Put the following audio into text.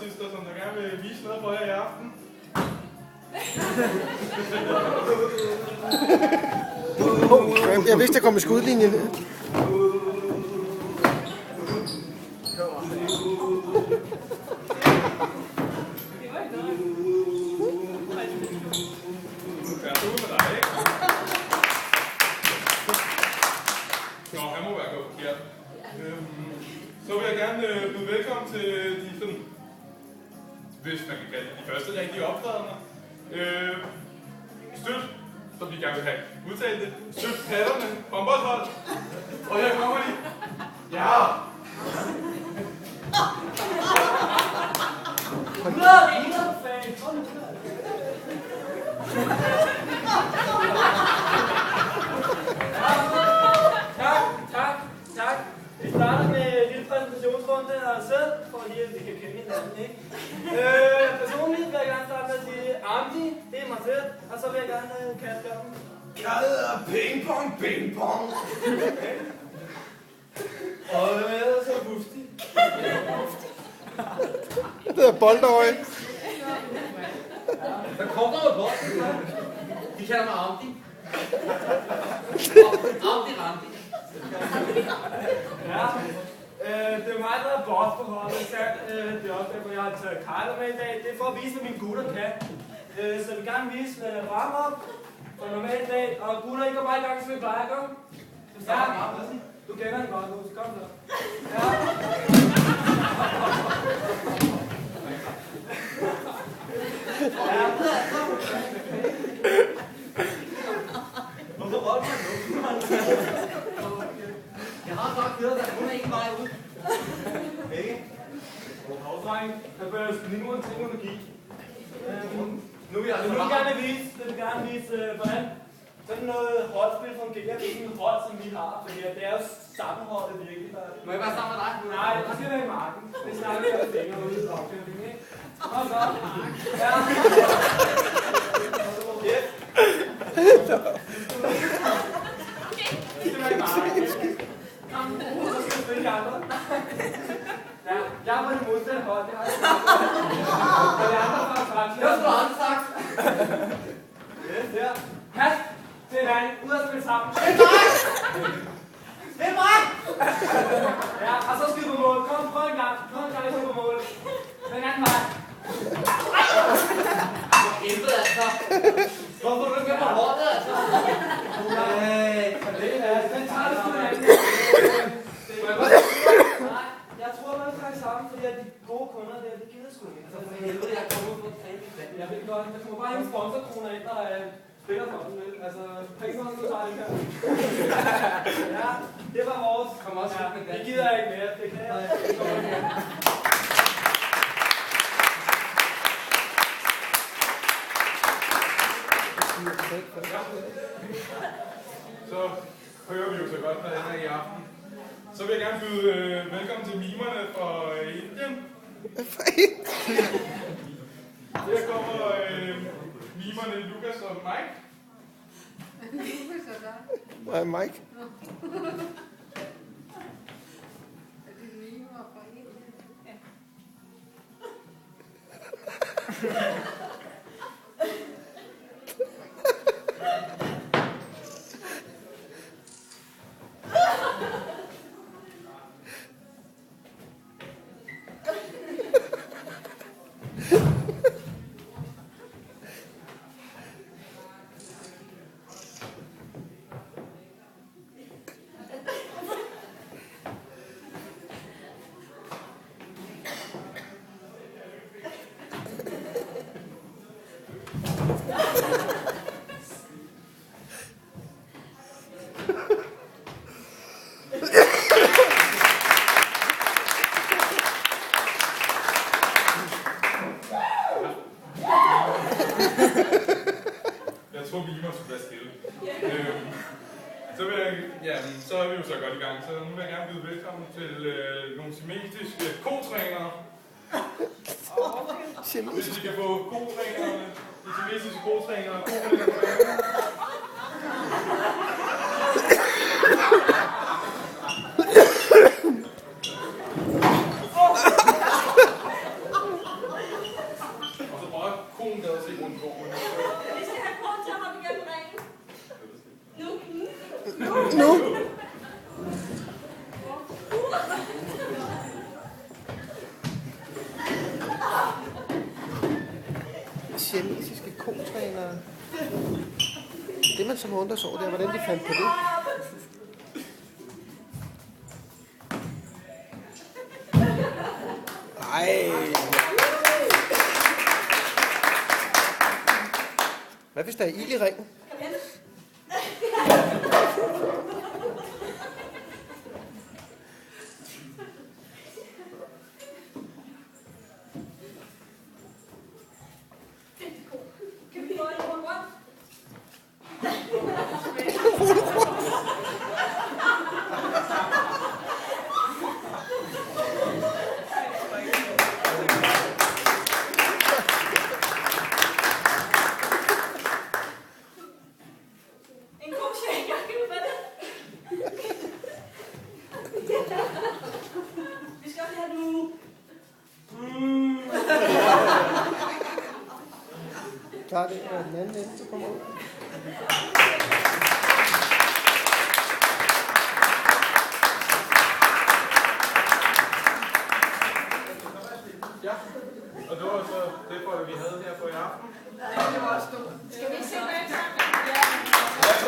storesøster, som der gerne vil vise noget for jer i aften. Jeg vidste, der kom en skudlinje. Så vil jeg gerne byde velkommen til de sådan, hvis man kan kalde det, de første rigtige optrædener. Støt, som vi gerne vil have udtalt det. Støt patterne, håndboldhold. Og her kommer de. Ja! Tak. Vi starter med en lille præsentationsrunde og sæd, for lige at vi kan kende hinanden, ikke? Personligt vil jeg gerne starte med at sige, Amdi, det er mig selv, og så vil jeg gerne kaste om. Jeg hedder Ping Pong. Og hvem er det så Bufti? Det hedder Boldøje. Der kommer noget godt. De kalder mig Amdi. Amdi Randi. Ja, det er mig, der er boss på holdet, det er også derfor, jeg har taget Kejler med i dag. Det er for at vise, hvad mine gutter kan. Så jeg vil gerne vise varme op på en normal dag, og gutter, I går bare i gang, som vi plejer at gøre. Ja, du kender den godt nu, så kom så. Ja. Hvorfor rådte man nu? Jeg har godt hørt, at hun er ikke vej ud. Ikke? Dreng, der bør snimmer teknologi. Nu vil jeg gerne vise, hvordan sådan noget holdspil fungerer. Det er ikke en hold, som vi har, for det er jo sammenholdet virkelig. Må jeg bare sammen med dig? Nej, det skal være i marken. Det snakker vi om fingre ude i opkøbningen, ikke? Og så. Ja. Ja. Det skal være i marken. Så skal vi spille de andre. Ja, jeg er på det modsatte hold, det har jeg sagt. Og de andre fra Frankrig. Jeg skulle aldrig sagt. Yes, her. Hast til hinanden, ud at spille sammen. Det er mig! Det er mig! Ja, og så skal du på mål. Kom, prøv en gang, jeg skal på mål. Den anden vej. Intet altså. Hvorfor er du ikke med på hårdt, altså? Den tager det sgu den anden. Nej, jeg tror, man skal have sammen, fordi de gode kunder der, de gider sgu ikke. Altså for helvede, jeg kommer på træning i dag. Jeg ved godt, der kommer bare en sponsorkroner ind, der spiller for den, vel? Altså, pengene nu tager det her. Ja, det var vores. Kom også ja, med det gider jeg ikke mere, det kan jeg ikke. Så hører vi jo så godt, hvad det er i aften. Så vil jeg gerne byde velkommen til mimerne fra Indien. Her kommer mimerne Lukas og Mike. Lukas og dig? Hvad er Mike? Er det mimer fra Indien? Ja. Så er vi jo så godt i gang, så nu vil jeg gerne byde velkommen til nogle semitiske kotrænere. Hvis vi kan få kotrænerne, de semitiske kotrænere, siamesiske kotrænere. Det man så må undre sig over, det er, hvordan de fandt på det. Ej. Hvad hvis der er ild i ringen? Kan vi få en rundt? En god shaker, kan vi få det? Vi skal også have nu. Klar, det er den anden ende, der kommer ud. Ja, og det var så det, for, vi havde her på i aften. Det var også stort. Skal vi se, hvad jeg tager? Ja, så